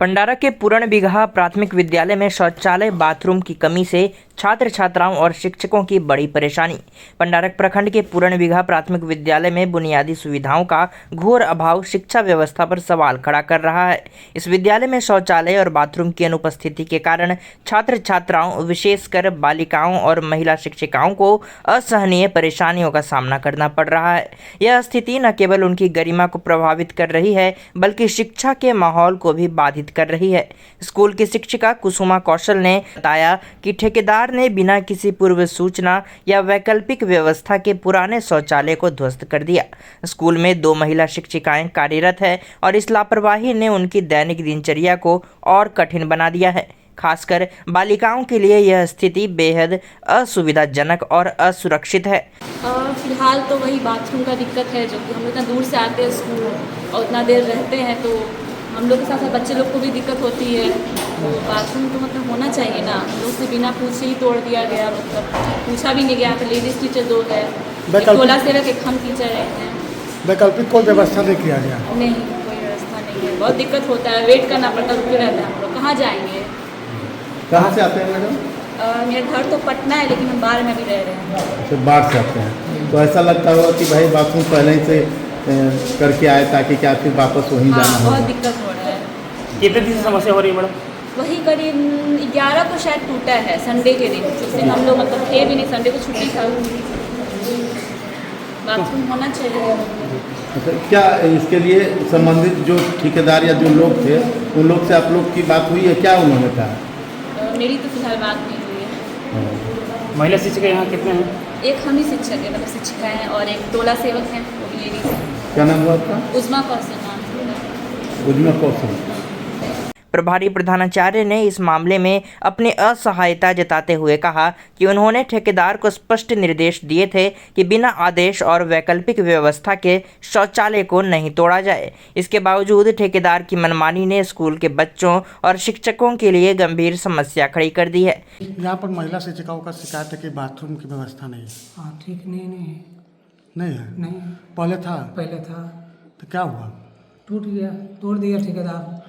पंडारा के पूर्ण बिगहा प्राथमिक विद्यालय में शौचालय बाथरूम की कमी से छात्र छात्राओं और शिक्षकों की बड़ी परेशानी। पंडारा प्रखंड के पूर्ण बिगहा प्राथमिक विद्यालय में बुनियादी सुविधाओं का घोर अभाव शिक्षा व्यवस्था पर सवाल खड़ा कर रहा है। इस विद्यालय में शौचालय और बाथरूम की अनुपस्थिति के कारण छात्र छात्राओं विशेषकर बालिकाओं और महिला शिक्षिकाओं को असहनीय परेशानियों का सामना करना पड़ रहा है। यह स्थिति न केवल उनकी गरिमा को प्रभावित कर रही है बल्कि शिक्षा के माहौल को भी बाधित कर रही है। स्कूल की शिक्षिका कुसुमा कौशल ने बताया कि ठेकेदार ने बिना किसी पूर्व सूचना या वैकल्पिक व्यवस्था के पुराने शौचालय को ध्वस्त कर दिया। स्कूल में 2 महिला शिक्षिकाएं कार्यरत है और इस लापरवाही ने उनकी दैनिक दिनचर्या को और कठिन बना दिया है। खासकर बालिकाओं के लिए यह स्थिति बेहद असुविधाजनक और असुरक्षित है। फिलहाल तो वही बाथरूम का दिक्कत है, जो कि हम इतना दूर से आते हैं स्कूल और उतना देर रहते हैं, तो हम लोग के साथ साथ बच्चे लोग को भी दिक्कत होती है। तो बाथरूम तो मतलब होना चाहिए ना, हम लोग से बिना पूछे ही तोड़ दिया गया, मतलब पूछा भी नहीं गया। तो लेडीज़ टीचर 2 है, एक टोला सेवक, एक हम टीचर रहते हैं। वैकल्पिक कोई व्यवस्था नहीं किया गया? नहीं, कोई व्यवस्था नहीं है। बहुत दिक्कत होता है, वेट करना पड़ता है, रुके रहते हैं हम लोग। कहाँ जाएंगे? कहाँ से आते हैं मैडम? मेरा घर तो पटना है, लेकिन हम बाहर में भी रह रहे हैं। तो बाहर से आते हैं, तो ऐसा लगता होगा कि भाई बाथरूम पहले ही से करके आए ताकि क्या फिर वापस वहीं जाना हो। बहुत दिक्कत हो रहा है। कितने दिन से समस्या हो रही है मैडम? वही करीब 11 को शायद टूटा है, संडे के दिन। उस दिन हम लोग मतलब थे भी नहीं, संडे को छुट्टी था। बाथरूम होना चाहिए। अच्छा, क्या इसके लिए संबंधित जो ठेकेदार या जो लोग थे उन लोग से आप लोग की बात हुई है? क्या उन्होंने कहा? मेरी तो फिलहाल बात नहीं हुई है। महिला शिक्षक यहाँ कितने हैं? एक हम ही शिक्षक है, मतलब शिक्षिका हैं, और एक टोला सेवक हैं, वो भी लेडीज हैं। क्या नाम हुआ आपका? उज़मा कौशल नाम है। उज्मा कौशल। प्रभारी प्रधानाचार्य ने इस मामले में अपनी असहायता जताते हुए कहा कि उन्होंने ठेकेदार को स्पष्ट निर्देश दिए थे कि बिना आदेश और वैकल्पिक व्यवस्था के शौचालय को नहीं तोड़ा जाए। इसके बावजूद ठेकेदार की मनमानी ने स्कूल के बच्चों और शिक्षकों के लिए गंभीर समस्या खड़ी कर दी है। यहाँ पर महिला शिक्षिकाओं का शिकायत है कि बाथरूम की व्यवस्था नहीं है। हाँ, ठीक नहीं है। नहीं है? नहीं, पहले था? पहले था, तो क्या हुआ? टूट गया, तोड़ दिया ठेकेदार।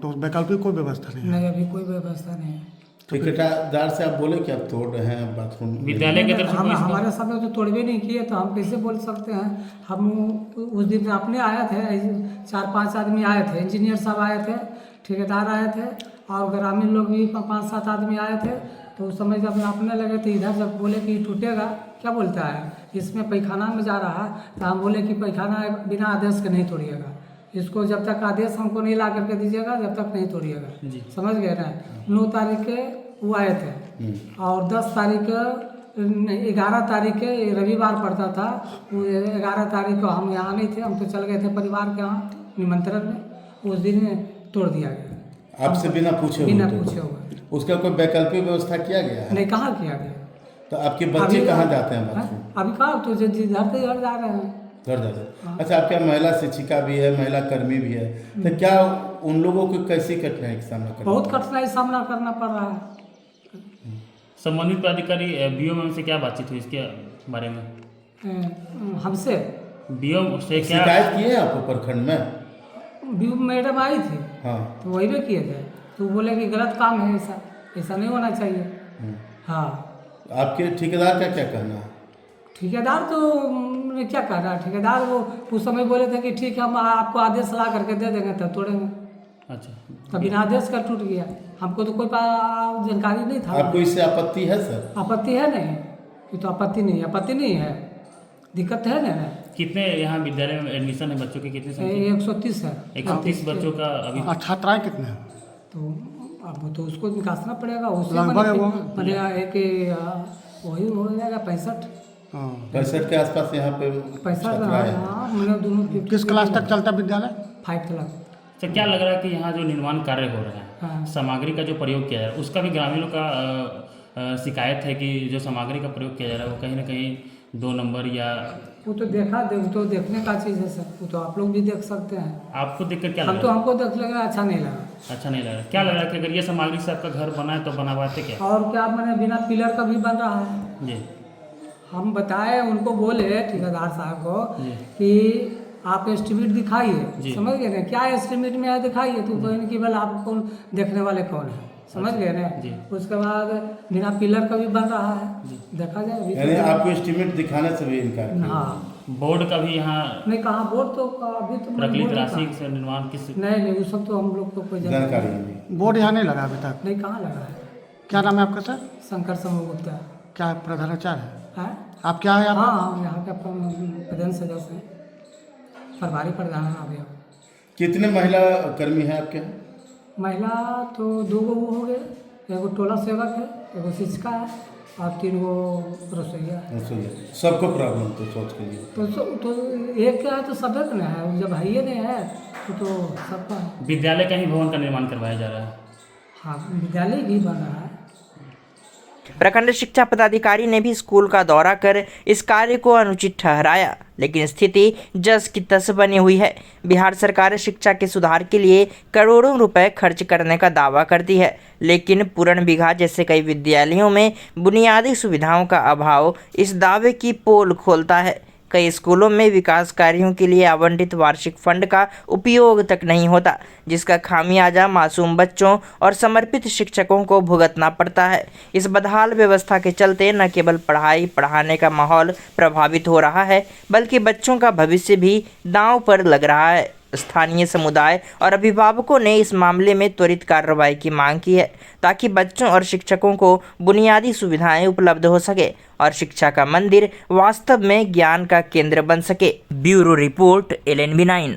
तो वैकल्पिक कोई व्यवस्था नहीं है? नहीं, अभी कोई व्यवस्था नहीं है। ठेकेदार से आप बोले कि आप तोड़ रहे हैं बाथरूम? विद्यालय की तरफ से कोई हमारे सामने तो तोड़वे नहीं किए, तो हम कैसे बोल सकते हैं? हम उस दिन अपने आए थे, 4-5 आदमी आए थे, इंजीनियर साहब आए थे, ठेकेदार आए थे, और ग्रामीण लोग भी 5-7 आदमी आए थे। तो उस समय जब नापने लगे तो इधर जब बोले कि टूटेगा, क्या बोलता है, इसमें पैखाना में जा रहा है, तो हम बोले कि पैखाना बिना आदेश के नहीं तोड़िएगा, इसको जब तक आदेश हमको नहीं ला करके दीजिएगा जब तक नहीं तोड़िएगा। समझ गए ना? 9 तारीख के वो आए थे, और 10 तारीख 11 तारीख के रविवार पड़ता था, वो 11 तारीख को हम यहाँ नहीं थे, हम तो चल गए थे परिवार के यहाँ निमंत्रण में। उस दिन तोड़ दिया गया आपसे बिना पूछे? बिना पूछे हुआ। उसका कोई वैकल्पिक व्यवस्था किया गया है? नहीं, कहाँ किया गया। तो आपके बच्चे कहाँ जाते हैं बाथरूम? अभी कहाँ, तो जिधर से घर जा रहे हैं, घर जाते हैं। अच्छा, आपके महिला शिक्षिका भी है, महिला कर्मी भी है, तो क्या उन लोगों को कैसी कठिनाई का सामना करना? बहुत कठिनाई सामना करना पड़ रहा है। संबंधित पदाधिकारी बीओ से क्या बातचीत हुई इसके बारे में? हमसे बीओ से क्या शिकायत किए आप प्रखंड में? व्यू मैडम आई थी, हाँ, तो वही भी किए थे, तो बोले कि गलत काम है, ऐसा नहीं होना चाहिए। हाँ, आपके ठेकेदार का क्या कहना है? ठेकेदार तो क्या कह रहा है, ठेकेदार वो उस समय बोले थे कि ठीक है, हम आपको आदेश ला करके दे देंगे, तब तोड़ेंगे। अच्छा, तब बिना आदेश का टूट गया, हमको तो कोई जानकारी नहीं था। आपको इससे आपत्ति है सर? आपत्ति है नहीं, ये तो आपत्ति नहीं है, दिक्कत है ना। कितने यहाँ विद्यालय में एडमिशन है बच्चों के? कितने संख्या? 130 है। 130 बच्चों का अभी। छात्राएं कितने हैं? तो अब तो उसको निकालना पड़ेगा, उससे लगभग बनेगा एक वही हो जाएगा 65। 65 के आसपास यहाँ पे 65। छात्राएं हैं। हाँ, मतलब दोनों। किस क्लास तक चलता विद्यालय? 5 तक। तो क्या लग रहा है कि यहाँ जो निर्माण कार्य हो रहा है, हाँ। सामग्री का जो प्रयोग किया है उसका भी ग्रामीणों का शिकायत है कि जो सामग्री का प्रयोग किया जा रहा है वो कहीं ना कहीं 2 नंबर या। वो तो तो देखने का चीज़ है सर, वो तो आप लोग भी देख सकते हैं। आपको देखकर क्या लग रहा है? हमको देख लग रहा अच्छा नहीं लगा। अच्छा नहीं लग रहा? क्या लग रहा है कि अगर ये सामग्री से आपका घर बना है तो बनवाते क्या? और क्या, मैंने बिना पिलर का भी बन रहा है जी, हम बताए उनको, बोले ठेकेदार साहब को जी। कि आप एस्टिमेट दिखाइए, जी। समझ गए ना, क्या एस्टिमेट में है दिखाइए, तो कहेंगे कि भला आप कौन देखने वाले कौन है, समझ गए ना। जी। उसके बाद बिना पिलर का भी बन रहा है, देखा जाए अभी यानी तो- आपको एस्टिमेट दिखाने से भी इनकार किया? हाँ, बोर्ड का भी यहाँ नहीं कहाँ बोर्ड तो अभी तो प्रकलित बोर्ड राशि कहाँ- से निर्माण किस नहीं नहीं, वो सब तो हम लोग को कोई जानकारी नहीं। बोर्ड यहाँ नहीं लगा अभी तक। नहीं, कहाँ लगा है। क्या नाम है आपका सर? शंकर समूह गुप्ता क्या प्रधानाचार्य है? है। आप क्या है यहाँ हाँ, हम यहाँ का प्रधान सदस्य हैं, प्रभारी प्रधान हैं अभी हम। कितने महिला कर्मी हैं आपके यहाँ? महिला तो 2 गो वो हो गए, एगो टोला सेवक है, एगो शिक्षिका है और 3 गो रसोईया है। सबको प्रॉब्लम तो सोच के लिए तो एक क्या है तो सब एक ना है, जब है ये नहीं है तो सबका है। विद्यालय का ही भवन का निर्माण करवाया जा रहा है। हाँ, विद्यालय भी बन रहा है। प्रखंड शिक्षा पदाधिकारी ने भी स्कूल का दौरा कर इस कार्य को अनुचित ठहराया, लेकिन स्थिति जस की तस बनी हुई है। बिहार सरकार शिक्षा के सुधार के लिए करोड़ों रुपए खर्च करने का दावा करती है, लेकिन पूर्ण बिघा जैसे कई विद्यालयों में बुनियादी सुविधाओं का अभाव इस दावे की पोल खोलता है। कई स्कूलों में विकास कार्यों के लिए आवंटित वार्षिक फंड का उपयोग तक नहीं होता, जिसका खामियाजा मासूम बच्चों और समर्पित शिक्षकों को भुगतना पड़ता है। इस बदहाल व्यवस्था के चलते न केवल पढ़ाई पढ़ाने का माहौल प्रभावित हो रहा है, बल्कि बच्चों का भविष्य भी दांव पर लग रहा है। स्थानीय समुदाय और अभिभावकों ने इस मामले में त्वरित कार्रवाई की मांग की है, ताकि बच्चों और शिक्षकों को बुनियादी सुविधाएं उपलब्ध हो सके और शिक्षा का मंदिर वास्तव में ज्ञान का केंद्र बन सके। Bureau report LNB9।